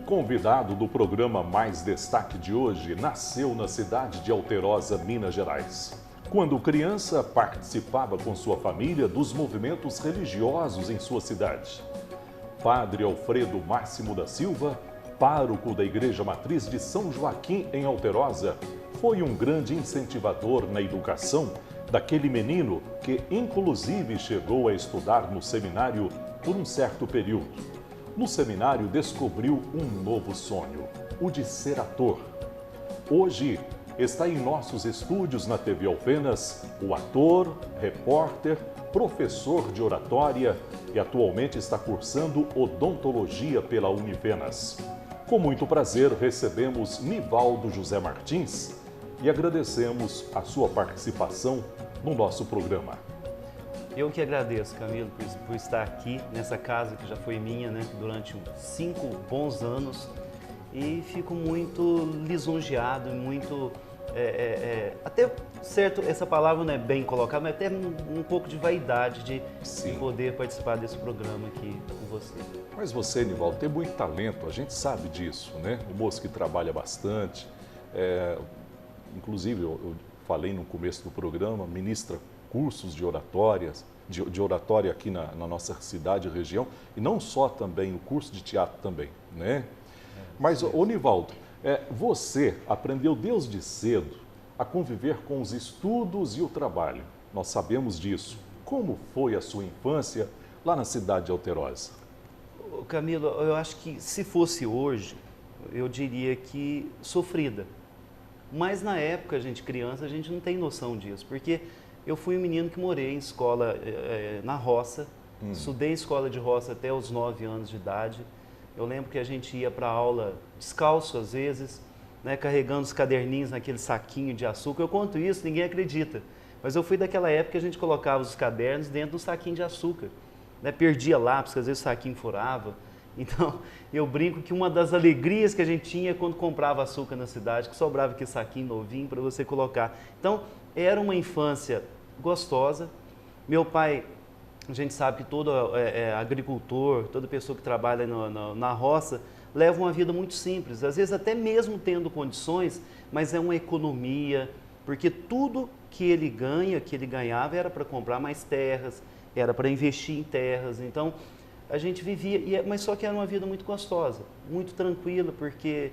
convidado do programa Mais Destaque de hoje nasceu na cidade de Alterosa, Minas Gerais. Quando criança, participava com sua família dos movimentos religiosos em sua cidade. Padre Alfredo Máximo da Silva, pároco da Igreja Matriz de São Joaquim, em Alterosa, foi um grande incentivador na educação daquele menino que, inclusive, chegou a estudar no seminário por um certo período. No seminário, descobriu um novo sonho, o de ser ator. Hoje, está em nossos estúdios na TV Alfenas o ator, repórter, professor de oratória e atualmente está cursando odontologia pela Unifenas. Com muito prazer, recebemos Nivaldo José Martins e agradecemos a sua participação no nosso programa. Eu que agradeço, Camilo, por estar aqui nessa casa que já foi minha, né, durante 5 bons anos, e fico muito lisonjeado, muito, até certo, essa palavra não é bem colocada, mas até um pouco de vaidade de poder participar desse programa aqui com você. Mas você, Nivaldo, tem muito talento, a gente sabe disso, né? O moço que trabalha bastante, inclusive eu falei no começo do programa, ministra cursos de oratória aqui na nossa cidade e região, e não só também, o curso de teatro também, né? Mas, ô Nivaldo, você aprendeu desde cedo a conviver com os estudos e o trabalho. Nós sabemos disso. Como foi a sua infância lá na cidade de Alterosa? Camilo, eu acho que se fosse hoje, eu diria que sofrida. Mas na época, criança, a gente não tem noção disso, porque eu fui um menino que morei em escola na roça, estudei em escola de roça até os 9 anos de idade. Eu lembro que a gente ia para a aula descalço às vezes, né, carregando os caderninhos naquele saquinho de açúcar. Eu conto isso, ninguém acredita, mas eu fui daquela época que a gente colocava os cadernos dentro do saquinho de açúcar, né, perdia lápis, às vezes o saquinho furava. Então, eu brinco que uma das alegrias que a gente tinha quando comprava açúcar na cidade, que sobrava aquele saquinho novinho para você colocar. Então, era uma infância gostosa. Meu pai, a gente sabe que todo agricultor, toda pessoa que trabalha na roça, leva uma vida muito simples. Às vezes até mesmo tendo condições, mas é uma economia, porque tudo que ele ganhava era para comprar mais terras, era para investir em terras. Então, a gente vivia, mas só que era uma vida muito gostosa, muito tranquila, porque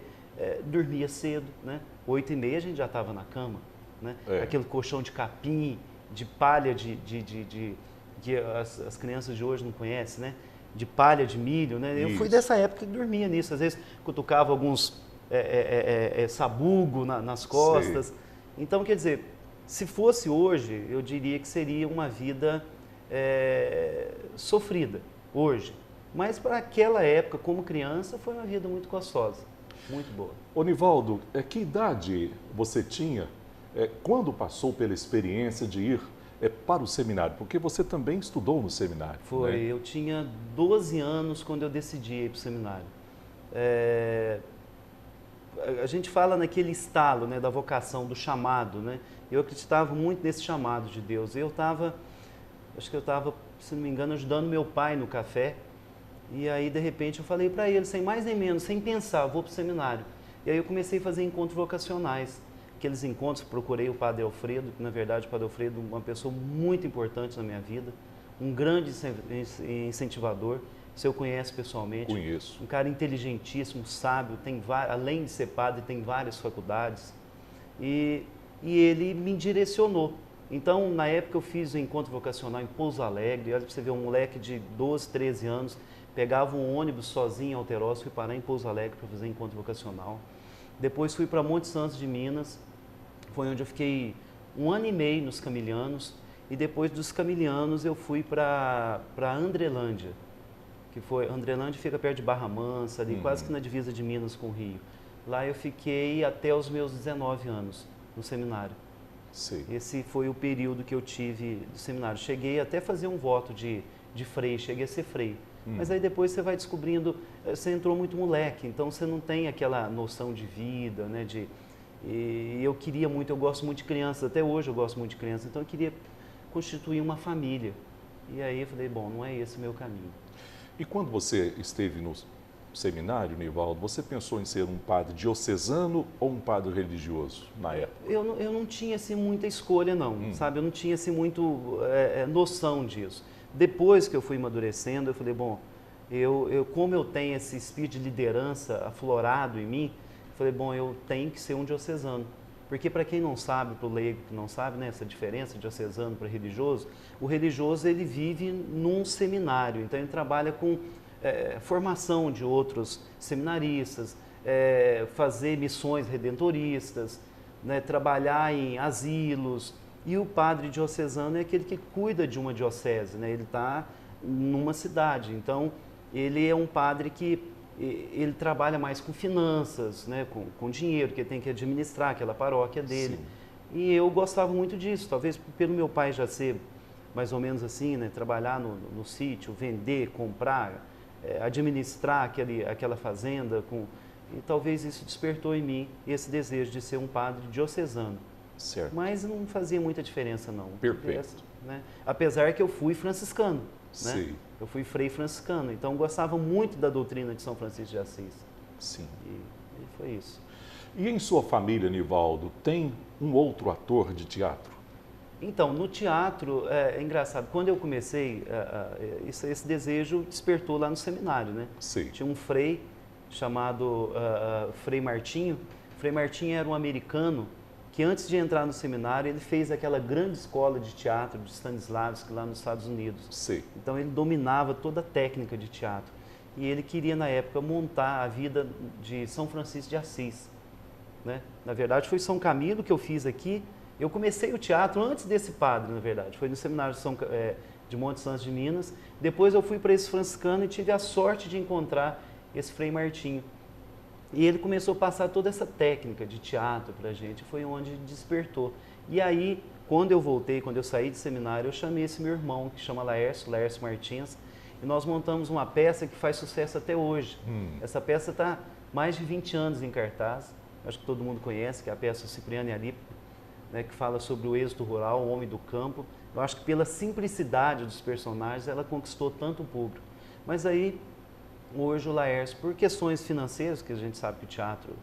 dormia cedo, né? 8h30 a gente já estava na cama, né? Aquele colchão de capim, de palha, que as crianças de hoje não conhecem, né? De palha de milho, né? Eu fui dessa época que dormia nisso, às vezes cutucava alguns sabugo nas costas. Sim. Então, quer dizer, se fosse hoje, eu diria que seria uma vida sofrida. Hoje, mas para aquela época, como criança, foi uma vida muito gostosa, muito boa. Ô Nivaldo, que idade você tinha quando passou pela experiência de ir para o seminário? Porque você também estudou no seminário. Foi, né? Eu tinha 12 anos quando eu decidi ir para o seminário. A gente fala naquele estalo, né, da vocação, do chamado, né? Eu acreditava muito nesse chamado de Deus. Acho que eu estava, se não me engano, ajudando meu pai no café. E aí, de repente, eu falei para ele, sem mais nem menos, sem pensar, vou para o seminário. E aí eu comecei a fazer encontros vocacionais. Aqueles encontros, procurei o Padre Alfredo, que na verdade o Padre Alfredo é uma pessoa muito importante na minha vida, um grande incentivador. Você o conhece pessoalmente? Conheço. Um cara inteligentíssimo, sábio, além de ser padre, tem várias faculdades. E ele me direcionou. Então, na época eu fiz o encontro vocacional em Pouso Alegre. Olha para você ver, um moleque de 12, 13 anos, pegava um ônibus sozinho em Alterosa, fui parar em Pouso Alegre para fazer encontro vocacional. Depois fui para Monte Santos de Minas, foi onde eu fiquei 1 ano e meio nos Camilianos. E depois dos Camilianos eu fui para Andrelândia, Andrelândia fica perto de Barra Mansa, ali quase que na divisa de Minas com o Rio. Lá eu fiquei até os meus 19 anos no seminário. Sim. Esse foi o período que eu tive do seminário. Cheguei até a fazer um voto de frei, cheguei a ser frei. Mas aí depois você vai descobrindo, você entrou muito moleque, então você não tem aquela noção de vida, né? E eu queria muito, eu gosto muito de crianças, até hoje eu gosto muito de crianças, então eu queria constituir uma família. E aí eu falei, bom, não é esse o meu caminho. E quando você esteve seminário, Nivaldo, você pensou em ser um padre diocesano ou um padre religioso na época? Eu não tinha assim, muita escolha, não, sabe? Eu não tinha assim, muito noção disso. Depois que eu fui amadurecendo, eu falei, bom, como eu tenho esse espírito de liderança aflorado em mim, eu falei, bom, eu tenho que ser um diocesano. Porque para quem não sabe, para o leigo que não sabe, né, essa diferença de diocesano para religioso, o religioso ele vive num seminário, então ele trabalha com formação de outros seminaristas, fazer missões redentoristas, né, trabalhar em asilos. E o padre diocesano é aquele que cuida de uma diocese, né, ele está numa cidade, então ele é um padre que ele trabalha mais com finanças, né, com dinheiro, que ele tem que administrar aquela paróquia dele. Sim. E eu gostava muito disso, talvez pelo meu pai já ser mais ou menos assim, né, trabalhar no sítio, vender, comprar, administrar aquela fazenda, e talvez isso despertou em mim esse desejo de ser um padre diocesano. Certo. Mas não fazia muita diferença, não. Perfeito. Né? Apesar que eu fui franciscano. Né? Sim. Eu fui frei franciscano, então gostava muito da doutrina de São Francisco de Assis. Sim. E foi isso. E em sua família, Nivaldo, tem um outro ator de teatro? Então, no teatro, é engraçado, quando eu comecei, esse desejo despertou lá no seminário, né? Sim. Tinha um frei chamado Frei Martinho. Frei Martinho era um americano que antes de entrar no seminário, ele fez aquela grande escola de teatro de Stanislavski lá nos Estados Unidos. Sim. Então ele dominava toda a técnica de teatro. E ele queria, na época, montar a vida de São Francisco de Assis. Né? Na verdade, foi São Camilo que eu fiz aqui. Eu comecei o teatro antes desse padre, na verdade. Foi no seminário de Monte Santos de Minas. Depois eu fui para esse franciscano e tive a sorte de encontrar esse Frei Martinho. E ele começou a passar toda essa técnica de teatro para a gente, foi onde despertou. E aí, quando eu voltei, quando eu saí de seminário, eu chamei esse meu irmão, que chama Laércio Martins, e nós montamos uma peça que faz sucesso até hoje. Essa peça está mais de 20 anos em cartaz, acho que todo mundo conhece, que é a peça Cipriano e Alipe, né, que fala sobre o êxodo rural, o homem do campo. Eu acho que pela simplicidade dos personagens, ela conquistou tanto o público. Mas aí, hoje o Laércio, por questões financeiras, que a gente sabe que o teatro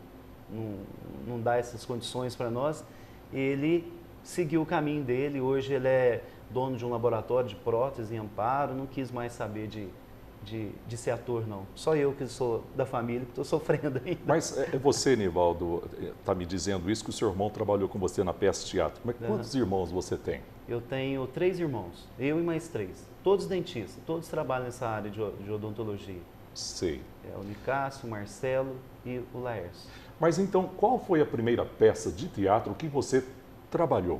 não dá essas condições para nós, ele seguiu o caminho dele. Hoje ele é dono de um laboratório de prótese em Amparo, não quis mais saber de ser ator, não. Só eu que sou da família, que estou sofrendo ainda. Mas você, Nivaldo, está me dizendo isso, que o seu irmão trabalhou com você na peça de teatro. Mas quantos irmãos você tem? Eu tenho 3 irmãos, eu e mais 3. Todos dentistas, todos trabalham nessa área de odontologia. Sei. O Nicásio, o Marcelo e o Laércio. Mas então, qual foi a primeira peça de teatro que você trabalhou?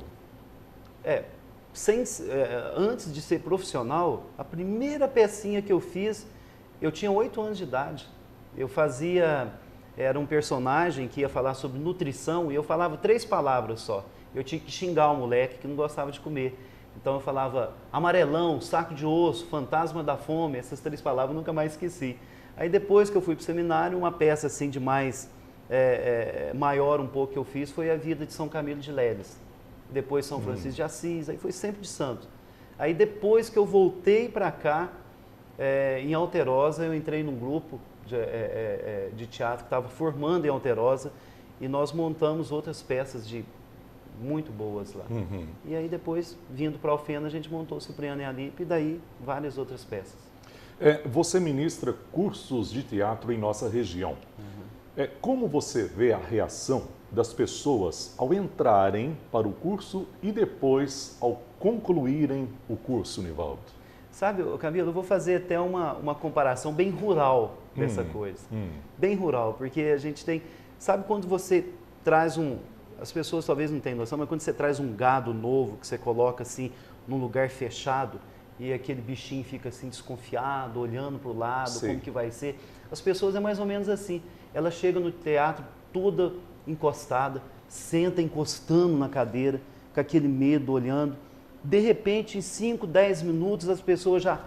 Antes de ser profissional, a primeira pecinha que eu fiz, eu tinha 8 anos de idade. Eu era um personagem que ia falar sobre nutrição e eu falava 3 palavras só. Eu tinha que xingar o moleque que não gostava de comer. Então eu falava amarelão, saco de osso, fantasma da fome, essas 3 palavras eu nunca mais esqueci. Aí depois que eu fui para o seminário, uma peça assim de mais, maior um pouco que eu fiz foi a vida de São Camilo de Leles. Depois São Francisco de Assis, aí foi sempre de santo. Aí depois que eu voltei para cá, em Alterosa, eu entrei num grupo de teatro que estava formando em Alterosa e nós montamos outras peças muito boas lá. E aí depois, vindo para Alfena, a gente montou o Cipriano e Alipe e daí várias outras peças. Você ministra cursos de teatro em nossa região. Como você vê a reação das pessoas ao entrarem para o curso e depois ao concluírem o curso, Nivaldo? Sabe, Camilo, eu vou fazer até uma comparação bem rural dessa coisa. Bem rural, porque a gente tem... Sabe quando você traz as pessoas talvez não tenham noção, mas quando você traz um gado novo, que você coloca assim num lugar fechado e aquele bichinho fica assim desconfiado, olhando para o lado, Sim. como que vai ser. As pessoas é mais ou menos assim. Ela chega no teatro toda encostada, senta encostando na cadeira, com aquele medo, olhando. De repente, em 5, 10 minutos, as pessoas já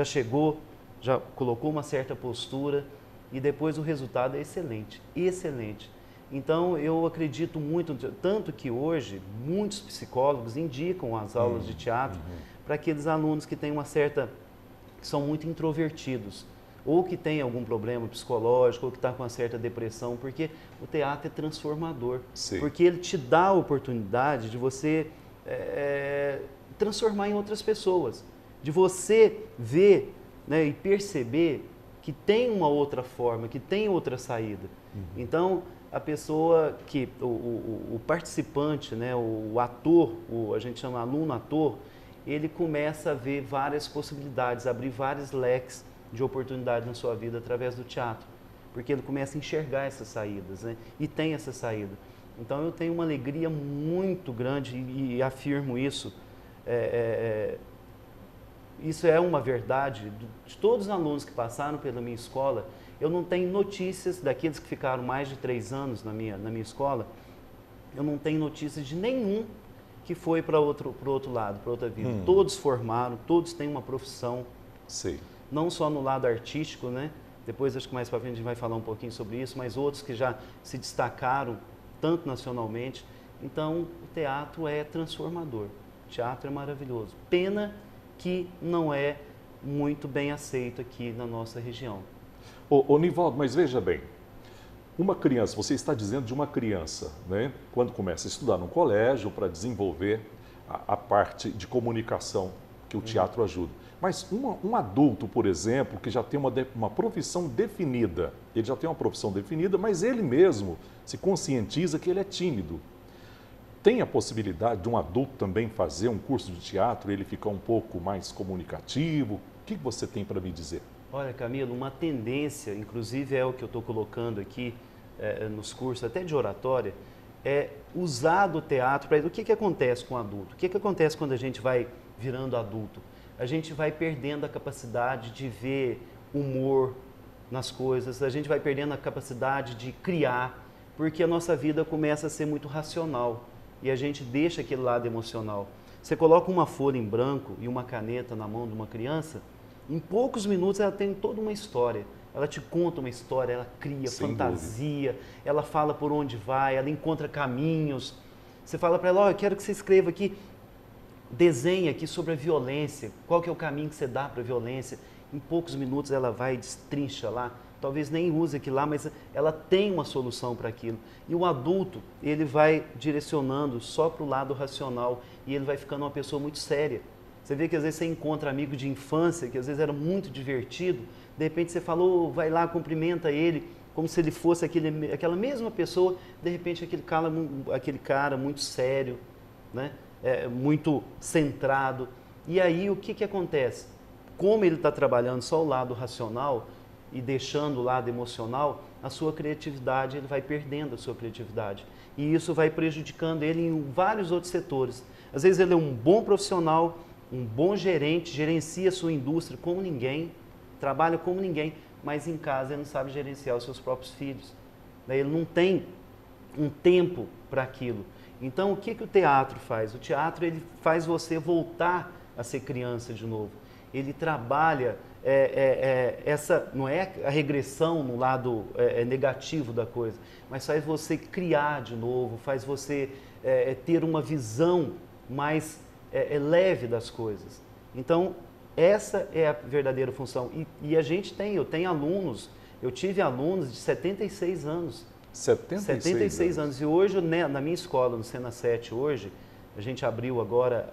chegou, já colocou uma certa postura e depois o resultado é excelente, excelente. Então, eu acredito muito, tanto que hoje muitos psicólogos indicam as aulas de teatro para aqueles alunos que têm que são muito introvertidos ou que tem algum problema psicológico, ou que está com uma certa depressão, porque o teatro é transformador. Sim. Porque ele te dá a oportunidade de você transformar em outras pessoas, de você ver, né, e perceber que tem uma outra forma, que tem outra saída. Então, a pessoa o participante, né, o ator, a gente chama aluno-ator, ele começa a ver várias possibilidades, abrir vários leques de oportunidade na sua vida através do teatro, porque ele começa a enxergar essas saídas, né, e tem essa saída. Então, eu tenho uma alegria muito grande e afirmo isso. Isso é uma verdade de todos os alunos que passaram pela minha escola. Eu não tenho notícias daqueles que ficaram mais de 3 anos na minha escola. Eu não tenho notícias de nenhum que foi para outro lado, para outra vida. Todos formaram, todos têm uma profissão. Sim. Não só no lado artístico, né? Depois, acho que mais para frente a gente vai falar um pouquinho sobre isso, mas outros que já se destacaram tanto nacionalmente. Então, o teatro é transformador. O teatro é maravilhoso. Pena que não é muito bem aceito aqui na nossa região. Ô Nivaldo, mas veja bem, uma criança, você está dizendo de uma criança, né? Quando começa a estudar no colégio para desenvolver a parte de comunicação que o teatro ajuda. Mas um adulto, por exemplo, que já tem uma profissão definida, ele já tem uma profissão definida, mas ele mesmo se conscientiza que ele é tímido. Tem a possibilidade de um adulto também fazer um curso de teatro e ele ficar um pouco mais comunicativo? O que você tem para me dizer? Olha, Camilo, uma tendência, inclusive é o que eu estou colocando aqui nos cursos, até de oratória, é usar do teatro para... O que acontece com o adulto? O que acontece quando a gente vai virando adulto? A gente vai perdendo a capacidade de ver humor nas coisas, a gente vai perdendo a capacidade de criar, porque a nossa vida começa a ser muito racional e a gente deixa aquele lado emocional. Você coloca uma folha em branco e uma caneta na mão de uma criança, em poucos minutos ela tem toda uma história. Ela te conta uma história, ela cria fantasia, ela fala por onde vai, ela encontra caminhos. Você fala para ela, eu quero que você escreva aqui, desenhe aqui sobre a violência, qual que é o caminho que você dá para a violência. Em poucos minutos ela vai e destrincha lá, talvez nem use aquilo lá, mas ela tem uma solução para aquilo. E o adulto, ele vai direcionando só para o lado racional e ele vai ficando uma pessoa muito séria. Você vê que às vezes você encontra amigo de infância, que às vezes era muito divertido, de repente você falou, vai lá, cumprimenta ele, como se ele fosse aquela mesma pessoa, de repente aquele cara muito sério, né? Muito centrado. E aí o que acontece? Como ele está trabalhando só o lado racional e deixando o lado emocional, a sua criatividade, ele vai perdendo a sua criatividade. E isso vai prejudicando ele em vários outros setores. Às vezes ele é um bom profissional, um bom gerente, gerencia a sua indústria como ninguém, trabalha como ninguém, mas em casa ele não sabe gerenciar os seus próprios filhos. Ele não tem um tempo para aquilo. Então, o que o teatro faz? O teatro ele faz você voltar a ser criança de novo. Ele trabalha essa, não é a regressão no lado negativo da coisa, mas faz você criar de novo, faz você ter uma visão mais leve das coisas. Então, essa é a verdadeira função. E eu tenho alunos, eu tive alunos de 76 anos. 76 anos. E hoje, né, na minha escola, no Sena 7, hoje, a gente abriu agora,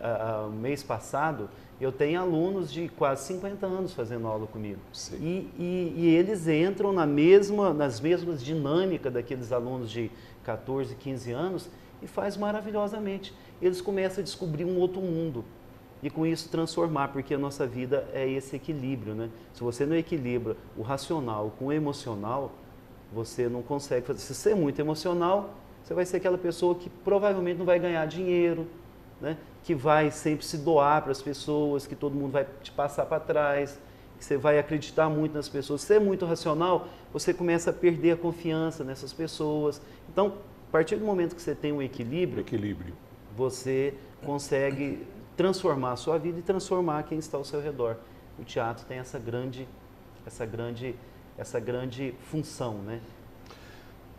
mês passado, eu tenho alunos de quase 50 anos fazendo aula comigo. E eles entram nas mesmas dinâmicas daqueles alunos de 14, 15 anos e faz maravilhosamente. Eles começam a descobrir um outro mundo e com isso transformar, porque a nossa vida é esse equilíbrio, né? Se você não equilibra o racional com o emocional, você não consegue fazer. Se você é muito emocional, você vai ser aquela pessoa que provavelmente não vai ganhar dinheiro, né? Que vai sempre se doar para as pessoas, que todo mundo vai te passar para trás, que você vai acreditar muito nas pessoas. Se você é muito racional, você começa a perder a confiança nessas pessoas. Então, a partir do momento que você tem um equilíbrio, você consegue transformar a sua vida e transformar quem está ao seu redor. O teatro tem essa grande função, né?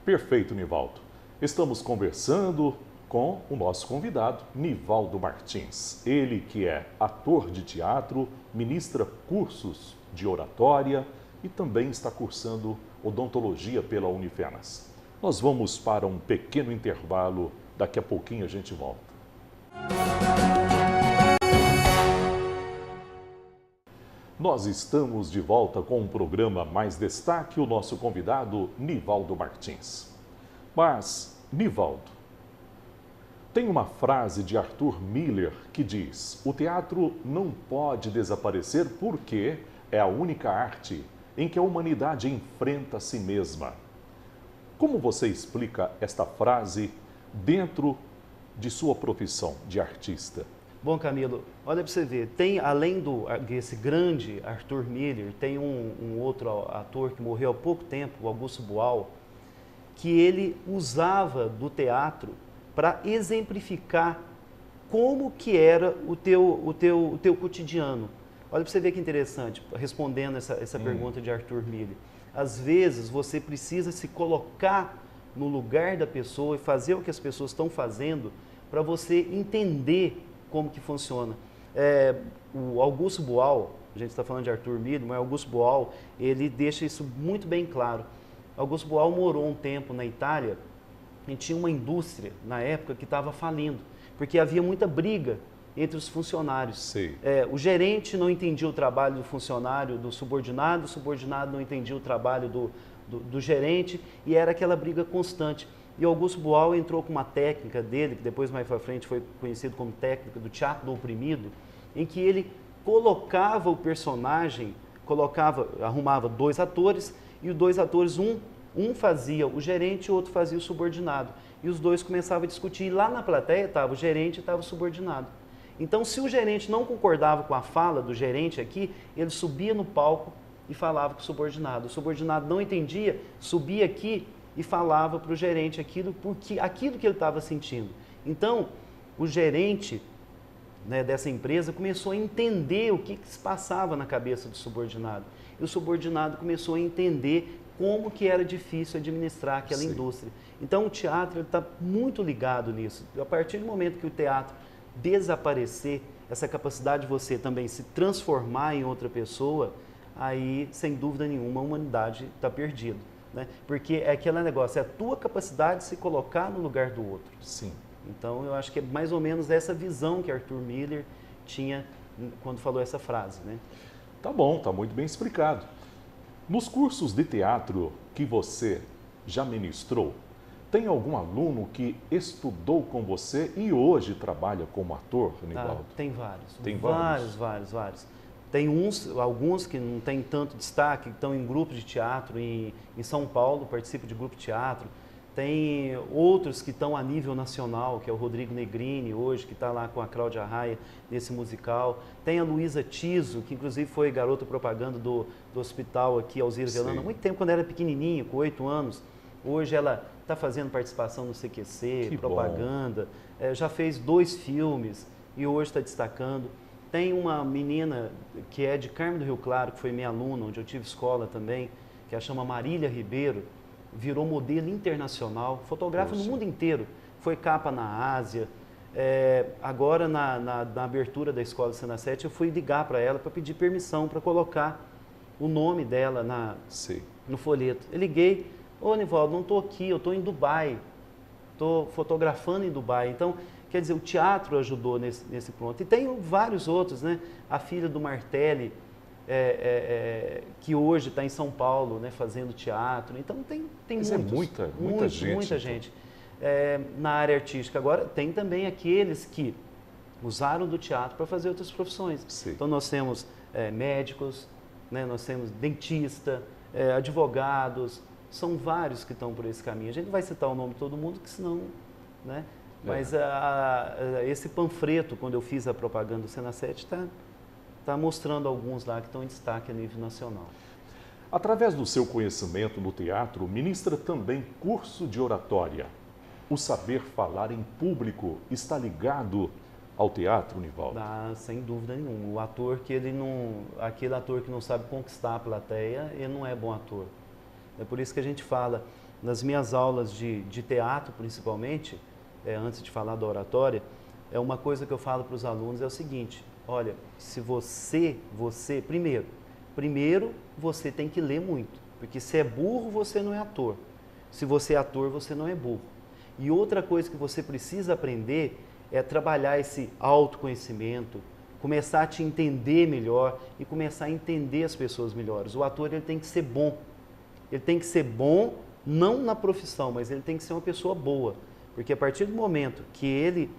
Perfeito, Nivaldo. Estamos conversando com o nosso convidado, Nivaldo Martins. Ele que é ator de teatro, ministra cursos de oratória e também está cursando odontologia pela Unifenas. Nós vamos para um pequeno intervalo, daqui a pouquinho a gente volta. Nós estamos de volta com o programa Mais Destaque, o nosso convidado, Nivaldo Martins. Mas, Nivaldo, tem uma frase de Arthur Miller que diz: o teatro não pode desaparecer porque é a única arte em que a humanidade enfrenta a si mesma. Como você explica esta frase dentro de sua profissão de artista? Bom, Camilo, olha para você ver, tem, além desse grande Arthur Miller, tem um outro ator que morreu há pouco tempo, o Augusto Boal, que ele usava do teatro para exemplificar como que era o teu cotidiano. Olha para você ver que interessante, respondendo essa pergunta de Arthur Miller. Às vezes você precisa se colocar no lugar da pessoa e fazer o que as pessoas estão fazendo para você entender como que funciona. O Augusto Boal, a gente está falando de Arthur Miller, mas Augusto Boal, ele deixa isso muito bem claro. Augusto Boal morou um tempo na Itália e tinha uma indústria, na época, que estava falindo, porque havia muita briga entre os funcionários. O gerente não entendia o trabalho do funcionário, do subordinado, o subordinado não entendia o trabalho do gerente, e era aquela briga constante. E Augusto Boal entrou com uma técnica dele, que depois mais para frente foi conhecido como técnica do teatro do oprimido, em que ele colocava o personagem, arrumava dois atores, e os dois atores, um fazia o gerente e o outro fazia o subordinado. E os dois começavam a discutir, e lá na plateia estava o gerente e estava o subordinado. Então, se o gerente não concordava com a fala do gerente aqui, ele subia no palco e falava com o subordinado. O subordinado não entendia, subia aqui e falava para o gerente aquilo que ele estava sentindo. Então, o gerente, né, dessa empresa começou a entender o que se passava na cabeça do subordinado. E o subordinado começou a entender como que era difícil administrar aquela indústria. Então, o teatro está muito ligado nisso. A partir do momento que o teatro desaparecer, essa capacidade de você também se transformar em outra pessoa, aí, sem dúvida nenhuma, a humanidade está perdida. Né? Porque é aquele negócio, é a tua capacidade de se colocar no lugar do outro. Sim. Então, eu acho que é mais ou menos essa visão que Arthur Miller tinha quando falou essa frase. Né? Tá bom, tá muito bem explicado. Nos cursos de teatro que você já ministrou, tem algum aluno que estudou com você e hoje trabalha como ator, Nivaldo? Tem vários. Tem vários. Tem alguns que não têm tanto destaque, que estão em grupos de teatro em São Paulo, participam de grupo de teatro. Tem outros que estão a nível nacional, que é o Rodrigo Negrini hoje, que está lá com a Cláudia Raia nesse musical. Tem a Luísa Tiso, que inclusive foi garota propaganda do hospital aqui, Alzira Velano, há muito tempo, quando era pequenininha, com 8 anos. Hoje ela está fazendo participação no CQC, que propaganda, já fez 2 filmes e hoje está destacando. Tem uma menina que é de Carmo do Rio Claro, que foi minha aluna, onde eu tive escola também, que ela chama Marília Ribeiro, virou modelo internacional, fotografa no mundo inteiro, foi capa na Ásia. Agora, na abertura da Escola Cena 7, eu fui ligar para ela para pedir permissão para colocar o nome dela no folheto. Eu liguei, ô Nivaldo, não estou aqui, eu estou em Dubai, estou fotografando em Dubai. Então, quer dizer, o teatro ajudou nesse ponto. E tem vários outros, né? A filha do Martelli, que hoje está em São Paulo, né, fazendo teatro. Então, tem muitos. Muita gente. Na área artística. Agora, tem também aqueles que usaram do teatro para fazer outras profissões. Sim. Então, nós temos médicos, né, nós temos dentista, advogados, são vários que estão por esse caminho. A gente não vai citar o nome de todo mundo, que senão... Né? Mas esse panfleto, quando eu fiz a propaganda do Cena 7, está mostrando alguns lá que estão em destaque a nível nacional. Através do seu conhecimento no teatro, ministra também curso de oratória. O saber falar em público está ligado ao teatro, Nivaldo? Sem dúvida nenhuma. O ator aquele ator que não sabe conquistar a plateia, ele não é bom ator. É por isso que a gente fala, nas minhas aulas de teatro principalmente, antes de falar da oratória, uma coisa que eu falo para os alunos é o seguinte: olha, se você, primeiro, Primeiro, você tem que ler muito, porque se é burro, você não é ator. Se você é ator, você não é burro. E outra coisa que você precisa aprender é trabalhar esse autoconhecimento, começar a te entender melhor e começar a entender as pessoas melhores. O ator ele tem que ser bom. Ele tem que ser bom não na profissão, mas ele tem que ser uma pessoa boa. Porque a partir do momento que ele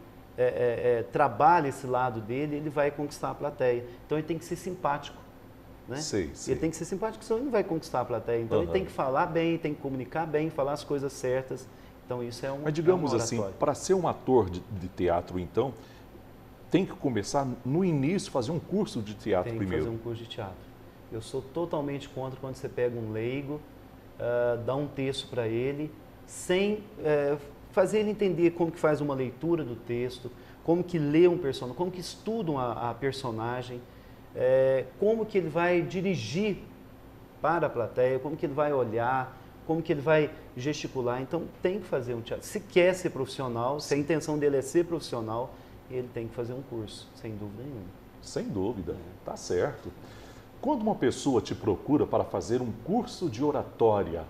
trabalha esse lado dele, ele vai conquistar a plateia. Então ele tem que ser simpático. Né? Sei. Ele tem que ser simpático, senão ele não vai conquistar a plateia. Então ele tem que falar bem, tem que comunicar bem, falar as coisas certas. Então isso é um Mas digamos assim, para ser um ator de teatro, então, tem que começar no início, fazer um curso de teatro primeiro. Tem que fazer um curso de teatro. Eu sou totalmente contra quando você pega um leigo, dá um texto para ele, sem fazer ele entender como que faz uma leitura do texto, como que lê um personagem, como que estuda a personagem, como que ele vai dirigir para a plateia, como que ele vai olhar, como que ele vai gesticular. Então, tem que fazer um teatro. Se quer ser profissional, se a intenção dele é ser profissional, ele tem que fazer um curso, sem dúvida nenhuma. Sem dúvida, tá certo. Quando uma pessoa te procura para fazer um curso de oratória,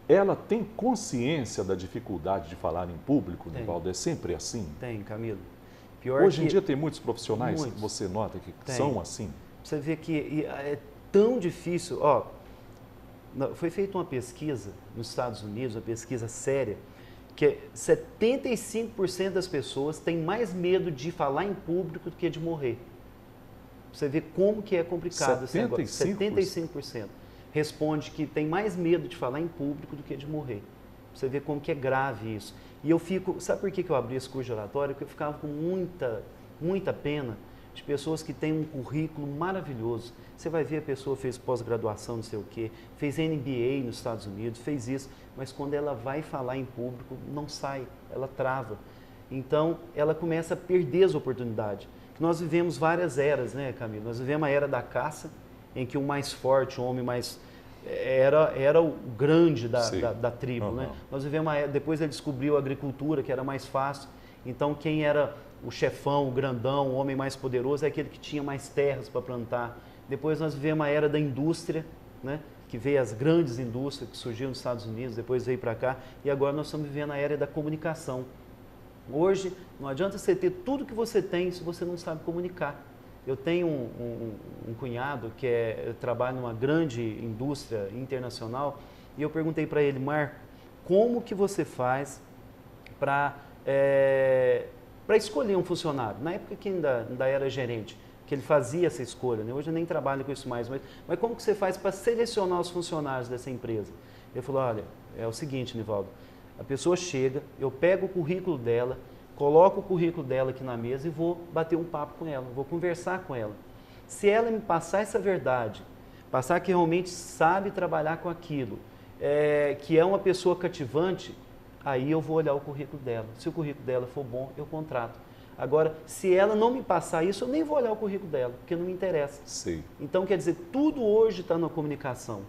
ela tem consciência da dificuldade de falar em público, Nivaldo? É sempre assim? Tem, Camilo. Hoje em dia tem muitos profissionais que você nota que são assim? Você vê que é tão difícil. Ó, foi feita uma pesquisa nos Estados Unidos, uma pesquisa séria, que 75% das pessoas têm mais medo de falar em público do que de morrer. Você vê como que é complicado esse negócio. 75% responde que tem mais medo de falar em público do que de morrer. Você vê como que é grave isso. E eu fico... Sabe por que eu abri esse curso de oratória? Porque eu ficava com muita pena de pessoas que têm um currículo maravilhoso. Você vai ver, a pessoa fez pós-graduação, não sei o quê, fez MBA nos Estados Unidos, fez isso, mas quando ela vai falar em público, não sai, ela trava. Então, ela começa a perder as oportunidades. Nós vivemos várias eras, né, Camilo? Nós vivemos a era da caça, em que o mais forte, o homem mais... Era o grande da tribo, né? Nós vivemos depois ele descobriu a agricultura, que era mais fácil. Então, quem era o chefão, o grandão, o homem mais poderoso é aquele que tinha mais terras para plantar. Depois nós vivemos a era da indústria, né? Que veio as grandes indústrias que surgiram nos Estados Unidos, depois veio para cá. E agora nós estamos vivendo a era da comunicação. Hoje, não adianta você ter tudo que você tem se você não sabe comunicar. Eu tenho um cunhado que trabalha numa grande indústria internacional e eu perguntei para ele, Marco, como que você faz para escolher um funcionário? Na época que ainda era gerente, que ele fazia essa escolha, né? Hoje eu nem trabalho com isso mais, mas como que você faz para selecionar os funcionários dessa empresa? Ele falou, olha, é o seguinte, Nivaldo, a pessoa chega, eu pego o currículo dela, coloco o currículo dela aqui na mesa e vou bater um papo com ela, vou conversar com ela. Se ela me passar essa verdade, passar que realmente sabe trabalhar com aquilo, que é uma pessoa cativante, aí eu vou olhar o currículo dela. Se o currículo dela for bom, eu contrato. Agora, se ela não me passar isso, eu nem vou olhar o currículo dela, porque não me interessa. Sim. Então, quer dizer, tudo hoje está na comunicação.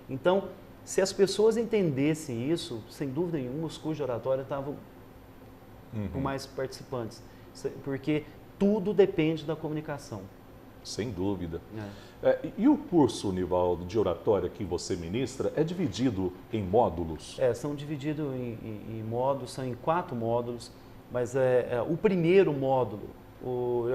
Então, se as pessoas entendessem isso, sem dúvida nenhuma, os cursos de oratória estavam com mais participantes. Porque tudo depende da comunicação. Sem dúvida. E o curso, Nivaldo, de oratória que você ministra, é dividido em módulos? São divididos em módulos, são em 4 módulos, mas o primeiro módulo,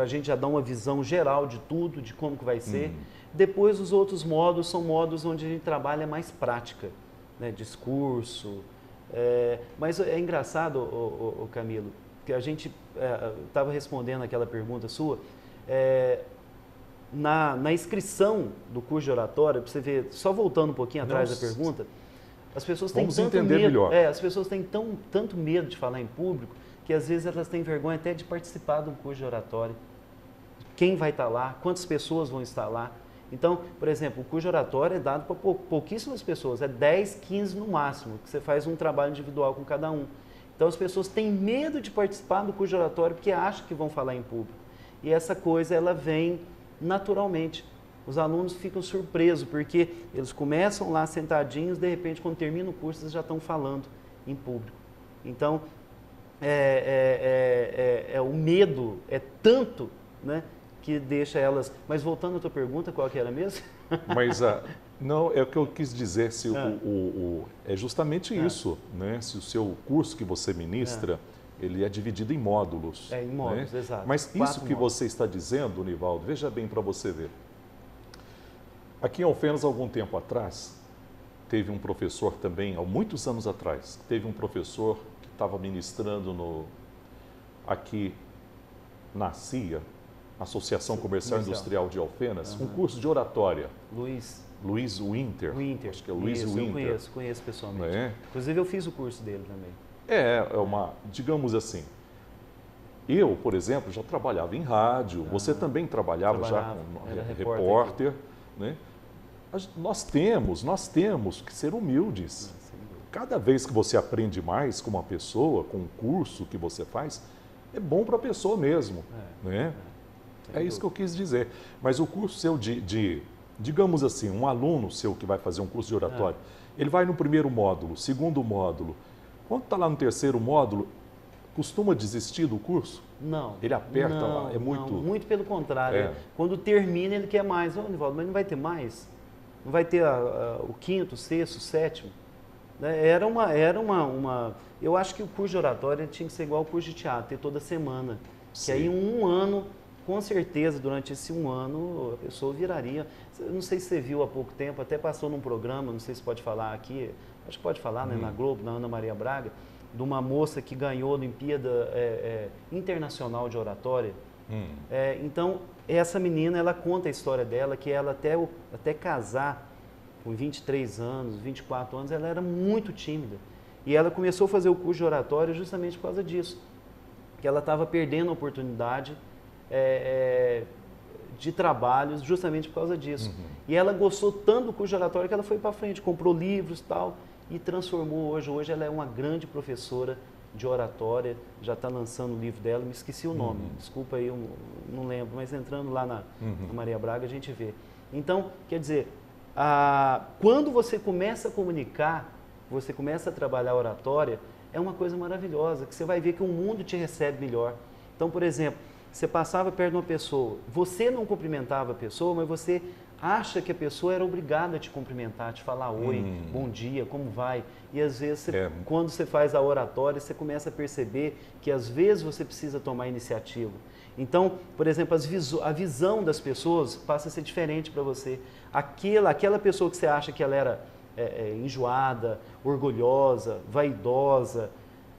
a gente já dá uma visão geral de tudo, de como que vai ser. Depois, os outros módulos são módulos onde a gente trabalha mais prática, né? Discurso. Mas é engraçado, Camilo, que a gente estava respondendo aquela pergunta sua, na inscrição do curso de oratória, para você ver, só voltando um pouquinho atrás da pergunta, as pessoas têm tanto medo, melhor. As pessoas têm tanto medo de falar em público que às vezes elas têm vergonha até de participar de um curso de oratória. Quem vai estar lá? Quantas pessoas vão estar lá? Então, por exemplo, o curso de oratória é dado para pouquíssimas pessoas, é 10, 15 no máximo, que você faz um trabalho individual com cada um. Então, as pessoas têm medo de participar do curso de oratória porque acham que vão falar em público. E essa coisa, ela vem naturalmente. Os alunos ficam surpresos, porque eles começam lá sentadinhos, de repente, quando termina o curso, eles já estão falando em público. Então, o medo é tanto, né, que deixa elas... Mas voltando à tua pergunta, qual que era mesmo? Mas não, é o que eu quis dizer, se é justamente isso, né? Se o seu curso que você ministra, ele é dividido em módulos. Em módulos, né? exato. Mas 4 isso que módulos. você está dizendo, Nivaldo, veja bem para você ver. Aqui em Alfenas, algum tempo atrás, teve um professor também, há muitos anos atrás, teve um professor que estava ministrando aqui na CIA, Associação Comercial e Industrial de Alfenas, um curso de oratória. Luiz Winter. Acho que é Luiz Winter. Eu conheço pessoalmente. É? Inclusive eu fiz o curso dele também. Digamos assim, eu, por exemplo, já trabalhava em rádio, você também trabalhava já como repórter, né? Nós temos que ser humildes. Cada vez que você aprende mais com uma pessoa, com um curso que você faz, é bom para a pessoa mesmo, né? É isso que eu quis dizer. Mas o curso seu digamos assim, um aluno seu que vai fazer um curso de oratória, ele vai no primeiro módulo, segundo módulo. Quando está lá no terceiro módulo, costuma desistir do curso? Não. Ele aperta não, lá, é muito... Não, muito pelo contrário. Quando termina, ele quer mais. Ô, Nivaldo, mas não vai ter mais? Não vai ter o quinto, sexto, sétimo? Era uma... Eu acho que o curso de oratória tinha que ser igual ao curso de teatro, ter toda semana. Sim. Que aí um ano, com certeza, durante esse um ano, a pessoa viraria... Eu não sei se você viu há pouco tempo, até passou num programa, não sei se pode falar aqui, acho que pode falar, né, na Globo, na Ana Maria Braga, de uma moça que ganhou a Olimpíada Internacional de Oratória. Então, essa menina, ela conta a história dela, que ela até casar, com 23 anos, 24 anos, ela era muito tímida. E ela começou a fazer o curso de oratória justamente por causa disso. Que ela estava perdendo a oportunidade de trabalhos justamente por causa disso. E ela gostou tanto do curso de oratória que ela foi para frente, comprou livros e tal, e transformou hoje. Hoje ela é uma grande professora de oratória, já está lançando o livro dela, me esqueci o nome, desculpa aí, eu não lembro, mas entrando lá na Maria Braga a gente vê. Então, quer dizer, quando você começa a comunicar, você começa a trabalhar a oratória, é uma coisa maravilhosa, que você vai ver que o mundo te recebe melhor. Então, por exemplo, você passava perto de uma pessoa, você não cumprimentava a pessoa, mas você acha que a pessoa era obrigada a te cumprimentar, a te falar oi, bom dia, como vai? E às vezes, quando você faz a oratória, você começa a perceber que às vezes você precisa tomar iniciativa. Então, por exemplo, a visão das pessoas passa a ser diferente para você. Aquela pessoa que você acha que ela era enjoada, orgulhosa, vaidosa,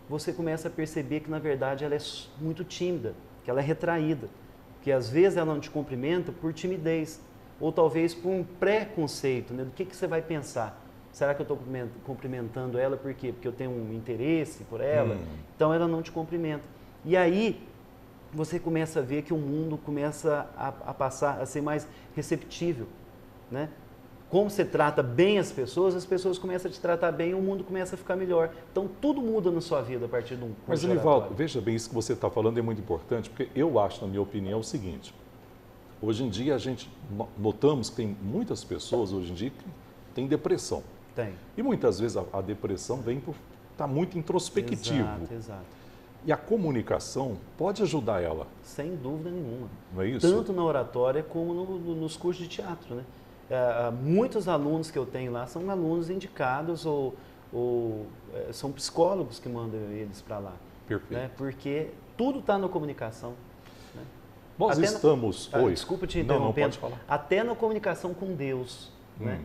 você começa a perceber que na verdade ela é muito tímida, que ela é retraída, que às vezes ela não te cumprimenta por timidez, ou talvez por um preconceito, né? Do que você vai pensar? Será que eu estou cumprimentando ela por quê? Porque eu tenho um interesse por ela? Então ela não te cumprimenta. E aí você começa a ver que o mundo começa a passar a ser mais receptível, né? Como você trata bem as pessoas começam a te tratar bem e o mundo começa a ficar melhor. Então, tudo muda na sua vida a partir de um curso. Mas, Nivaldo, veja bem, isso que você está falando é muito importante, porque eu acho, na minha opinião, o seguinte. Hoje em dia, a gente notamos que tem muitas pessoas, hoje em dia, que têm depressão. Tem. E muitas vezes a depressão vem por estar muito introspectivo. Exato. E a comunicação pode ajudar ela. Sem dúvida nenhuma. Não é isso? Tanto na oratória como nos cursos de teatro, né? Muitos alunos que eu tenho lá são alunos indicados ou são psicólogos que mandam eles para lá. Perfeito. Né? Porque tudo está na comunicação. Né? Nós estamos... Oi. Desculpa te interrompendo. Não, pode falar. Até na comunicação com Deus. Né?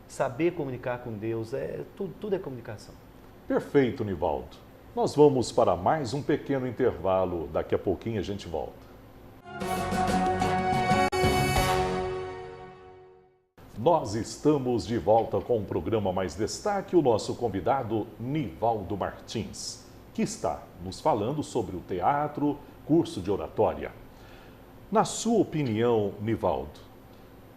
Saber comunicar com Deus, tudo é comunicação. Perfeito, Nivaldo. Nós vamos para mais um pequeno intervalo. Daqui a pouquinho a gente volta. Nós estamos de volta com o programa Mais Destaque, o nosso convidado Nivaldo Martins, que está nos falando sobre o teatro, curso de oratória. Na sua opinião, Nivaldo,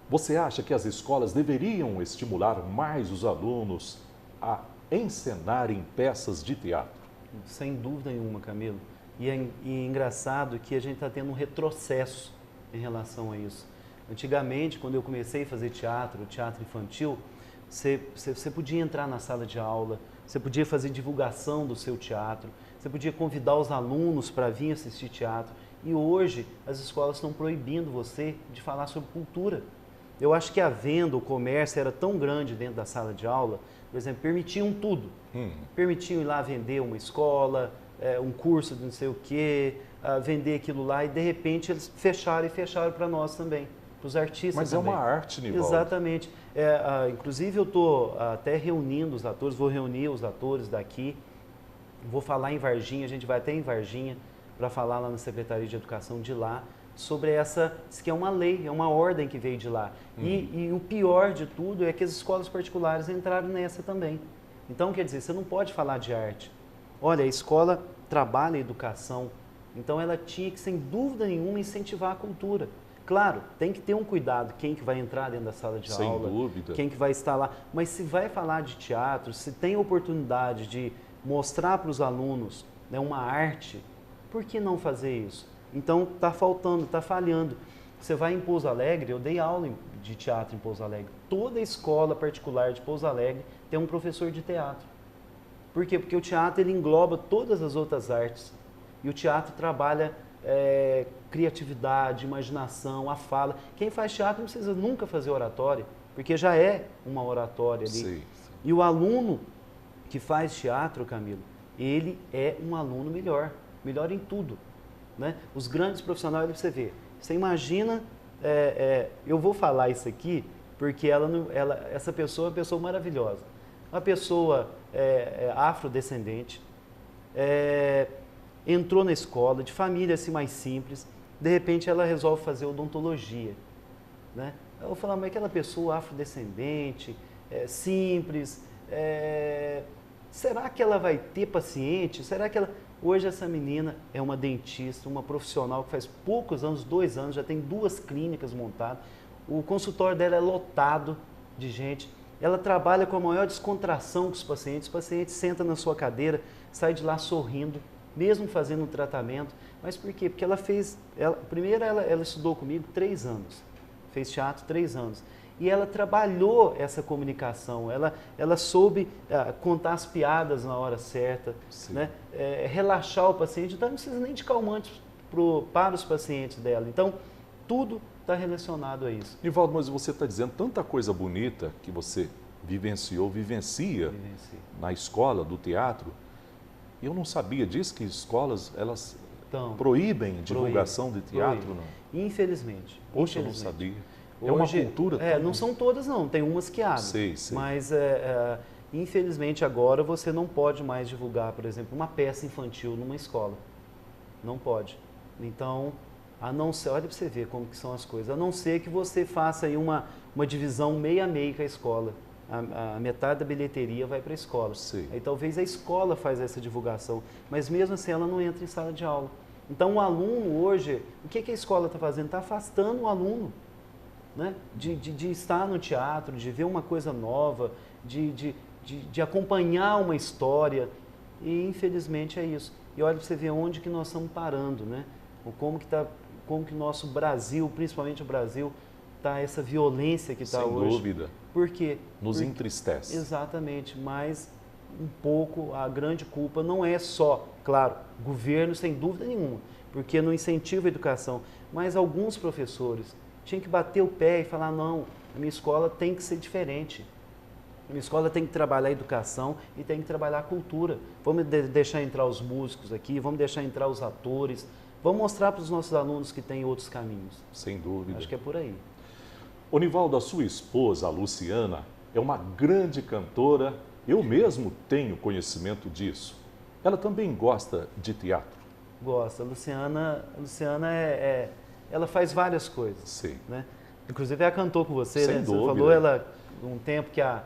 você acha que as escolas deveriam estimular mais os alunos a encenarem peças de teatro? Sem dúvida nenhuma, Camilo. E é engraçado que a gente está tendo um retrocesso em relação a isso. Antigamente, quando eu comecei a fazer teatro infantil, você podia entrar na sala de aula, você podia fazer divulgação do seu teatro, você podia convidar os alunos para vir assistir teatro E hoje as escolas estão proibindo você de falar sobre cultura. Eu acho que a venda, o comércio era tão grande dentro da sala de aula, por exemplo, permitiam tudo. Permitiam ir lá vender uma escola, um curso de não sei o quê, vender aquilo lá e de repente eles fecharam para nós também, para os artistas Mas também. é uma arte, Nivaldo. Exatamente. Inclusive eu estou até reunindo os atores, vou reunir os atores daqui, vou falar em Varginha, a gente vai até em Varginha para falar lá na Secretaria de Educação de lá, sobre isso que é uma lei, é uma ordem que veio de lá. E o pior de tudo é que as escolas particulares entraram nessa também. Então, quer dizer, você não pode falar de arte. Olha, a escola trabalha a educação, então ela tinha que, sem dúvida nenhuma, incentivar a cultura. Claro, tem que ter um cuidado, quem que vai entrar dentro da sala de Sem aula, dúvida. quem que vai estar lá. Mas se vai falar de teatro, se tem oportunidade de mostrar para os alunos, né, uma arte, por que não fazer isso? Então, está faltando, está falhando. Você vai em Pouso Alegre, eu dei aula de teatro em Pouso Alegre. Toda escola particular de Pouso Alegre tem um professor de teatro. Por quê? Porque o teatro ele engloba todas as outras artes. E o teatro trabalha criatividade, imaginação, a fala. Quem faz teatro não precisa nunca fazer oratória, porque já é uma oratória ali. Sim. E o aluno que faz teatro, Camilo, ele é um aluno melhor em tudo. Né? Os grandes profissionais, você vê, você imagina, eu vou falar isso aqui, porque essa pessoa é uma pessoa maravilhosa. Uma pessoa afrodescendente, entrou na escola, de família assim mais simples, de repente ela resolve fazer odontologia. Né? Eu vou falar, mas aquela pessoa afrodescendente, simples, será que ela vai ter paciente? Será que ela... Hoje essa menina é uma dentista, uma profissional que faz poucos anos, 2 anos, já tem 2 clínicas montadas. O consultório dela é lotado de gente. Ela trabalha com a maior descontração com os pacientes sentam na sua cadeira, sai de lá sorrindo, mesmo fazendo um tratamento. Mas por quê? Porque primeiro ela estudou comigo 3 anos, fez teatro 3 anos. E ela trabalhou essa comunicação, ela soube contar as piadas na hora certa, né? Relaxar o paciente, então não precisa nem de calmantes para os pacientes dela. Então, tudo está relacionado a isso. Nivaldo, mas você está dizendo tanta coisa bonita que você vivencia na escola do teatro. Eu não sabia disso, que escolas, elas proíbem divulgação de teatro, não? Infelizmente. Poxa, eu não sabia. É uma cultura... Não são todas não, tem umas que abrem. Sei. Mas, infelizmente, agora você não pode mais divulgar, por exemplo, uma peça infantil numa escola. Não pode. Então, a não ser... Olha para você ver como que são as coisas. A não ser que você faça aí uma divisão meio a meio com a escola. A metade da bilheteria vai para a escola. Sim. Aí talvez a escola faz essa divulgação. Mas mesmo assim ela não entra em sala de aula. Então, o aluno hoje... O que a escola está fazendo? Está afastando o aluno. Né? De estar no teatro, de ver uma coisa nova, de acompanhar uma história. E infelizmente é isso. E olha para você ver onde que nós estamos parando, né? Como que o nosso Brasil, principalmente o Brasil, está essa violência que está hoje. Sem dúvida. Por quê? Nos entristece. Exatamente, mas um pouco a grande culpa não é só, claro, governo sem dúvida nenhuma, porque não incentiva a educação, mas alguns professores tinha que bater o pé e falar, não, a minha escola tem que ser diferente. A minha escola tem que trabalhar a educação e tem que trabalhar a cultura. Vamos deixar entrar os músicos aqui, vamos deixar entrar os atores, vamos mostrar para os nossos alunos que tem outros caminhos. Sem dúvida. Acho que é por aí. Ô Nivaldo, a sua esposa, a Luciana, é uma grande cantora. Eu mesmo tenho conhecimento disso. Ela também gosta de teatro? Gosta. A Luciana ela faz várias coisas. Sim. Né? Inclusive, ela cantou com você, Sem né? dúvida. Você falou ela um tempo que a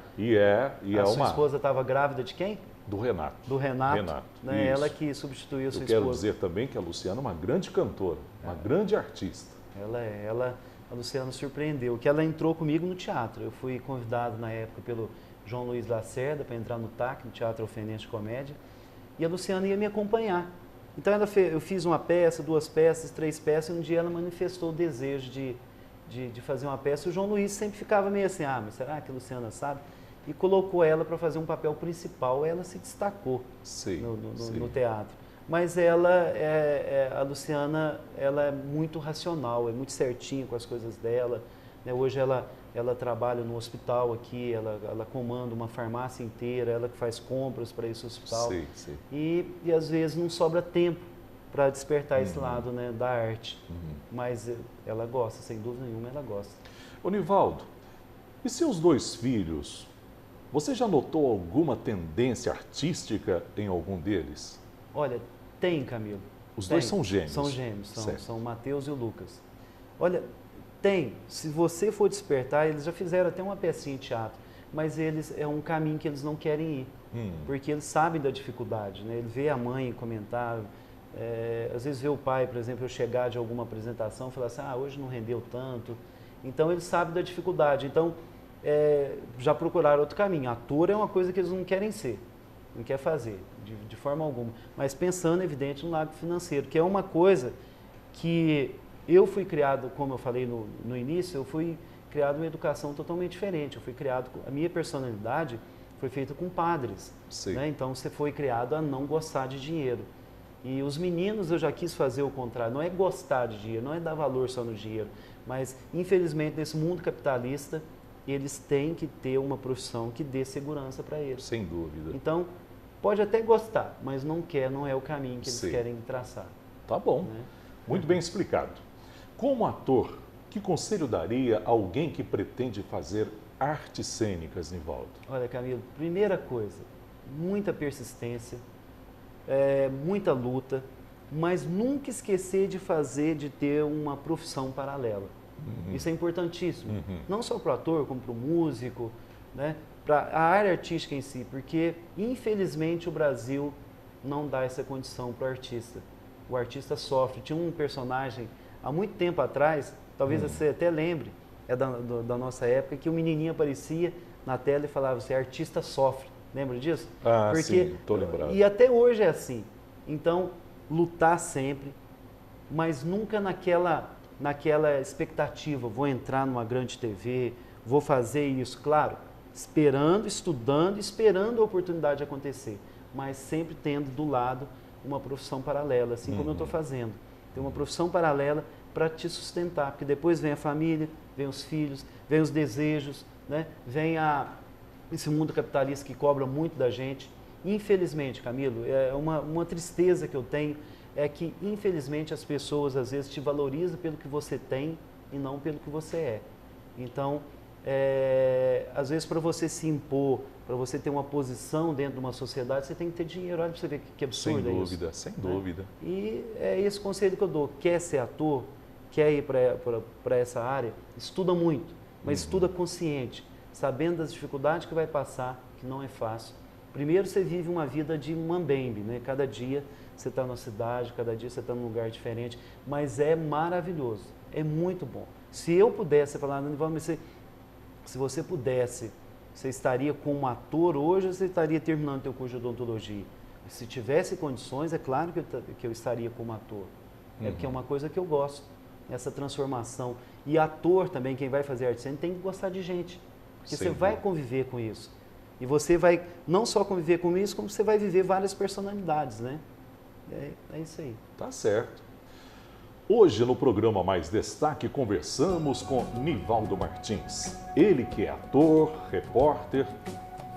sua esposa estava grávida de quem? Do Renato. Do Renato. Né? Ela que substituiu a sua esposa. Eu quero dizer também que a Luciana é uma grande cantora, uma grande artista. A Luciana surpreendeu, que ela entrou comigo no teatro. Eu fui convidado na época pelo João Luiz Lacerda para entrar no TAC, no Teatro Alfenense de Comédia, e a Luciana ia me acompanhar. Então eu fiz uma peça, 2 peças, 3 peças, e um dia ela manifestou o desejo de fazer uma peça. O João Luiz sempre ficava meio assim, mas será que a Luciana sabe? E colocou ela para fazer um papel principal, ela se destacou no teatro. mas a Luciana, ela é muito racional, é muito certinha com as coisas dela, né? Hoje ela trabalha no hospital aqui, ela comanda uma farmácia inteira, ela que faz compras para esse hospital. Sim, sim. E às vezes não sobra tempo para despertar esse lado, né, da arte. Mas ela gosta, sem dúvida nenhuma, ela gosta. Ô Nivaldo, e seus dois filhos? Você já notou alguma tendência artística em algum deles? Olha, tem, Camilo. Os dois são gêmeos? São gêmeos, Certo. são o Matheus e o Lucas. Olha, tem. Se você for despertar, eles já fizeram até uma pecinha de teatro, mas é um caminho que eles não querem ir, porque eles sabem da dificuldade, né? Ele vê a mãe comentar, às vezes vê o pai, por exemplo, eu chegar de alguma apresentação e falar assim, hoje não rendeu tanto. Então eles sabem da dificuldade. Então já procuraram outro caminho. Ator é uma coisa que eles não querem ser, não quer fazer, de forma alguma. Mas pensando, evidente, no lado financeiro, que é uma coisa que eu fui criado, como eu falei no início, eu fui criado uma educação totalmente diferente. Eu fui criado, a minha personalidade foi feita com padres, né? Então você foi criado a não gostar de dinheiro. E os meninos eu já quis fazer o contrário, não é gostar de dinheiro, não é dar valor só no dinheiro, mas infelizmente nesse mundo capitalista eles têm que ter uma profissão que dê segurança para eles. Sem dúvida. Então pode até gostar, mas não é o caminho que eles querem traçar. Tá bom, né? Muito bem explicado. Como ator, que conselho daria a alguém que pretende fazer artes cênicas, Nivaldo? Olha, Camilo, primeira coisa, muita persistência, muita luta, mas nunca esquecer de ter uma profissão paralela. Isso é importantíssimo, não só para o ator, como para o músico, né? Para a área artística em si, porque infelizmente o Brasil não dá essa condição para o artista. O artista sofre. Tinha um personagem há muito tempo atrás, talvez você até lembre, da nossa época, que o menininho aparecia na tela e falava assim, artista sofre. Lembra disso? Porque, sim, estou lembrado. E até hoje é assim. Então, lutar sempre, mas nunca naquela expectativa, vou entrar numa grande TV, vou fazer isso, claro, estudando, esperando a oportunidade acontecer, mas sempre tendo do lado uma profissão paralela, assim como eu estou fazendo. Tem uma profissão paralela para te sustentar, porque depois vem a família, vem os filhos, vem os desejos, né? Vem esse mundo capitalista que cobra muito da gente. Infelizmente, Camilo, é uma tristeza que eu tenho, é que infelizmente as pessoas às vezes te valorizam pelo que você tem e não pelo que você é. Então, às vezes para você se impor, para você ter uma posição dentro de uma sociedade, você tem que ter dinheiro. Olha para você ver que absurdo é isso. Sem dúvida. E é esse conselho que eu dou. Quer ser ator, quer ir para essa área, estuda muito, mas estuda consciente, sabendo das dificuldades que vai passar, que não é fácil. Primeiro você vive uma vida de mambembe, né? Cada dia você está numa cidade, cada dia você está num lugar diferente, mas é maravilhoso, é muito bom. Se eu pudesse falar, se você pudesse, você estaria como ator hoje ou você estaria terminando o teu curso de odontologia? Se tivesse condições, é claro que eu estaria como ator. Porque é uma coisa que eu gosto, essa transformação. E ator também, quem vai fazer arte cênica, tem que gostar de gente. Porque você vai conviver com isso. E você vai não só conviver com isso, como você vai viver várias personalidades, né? É isso aí. Tá certo. Hoje, no programa Mais Destaque, conversamos com Nivaldo Martins. Ele que é ator, repórter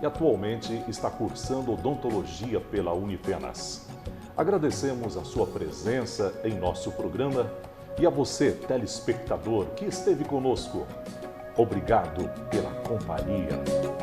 e atualmente está cursando odontologia pela Unifenas. Agradecemos a sua presença em nosso programa e a você, telespectador, que esteve conosco. Obrigado pela companhia.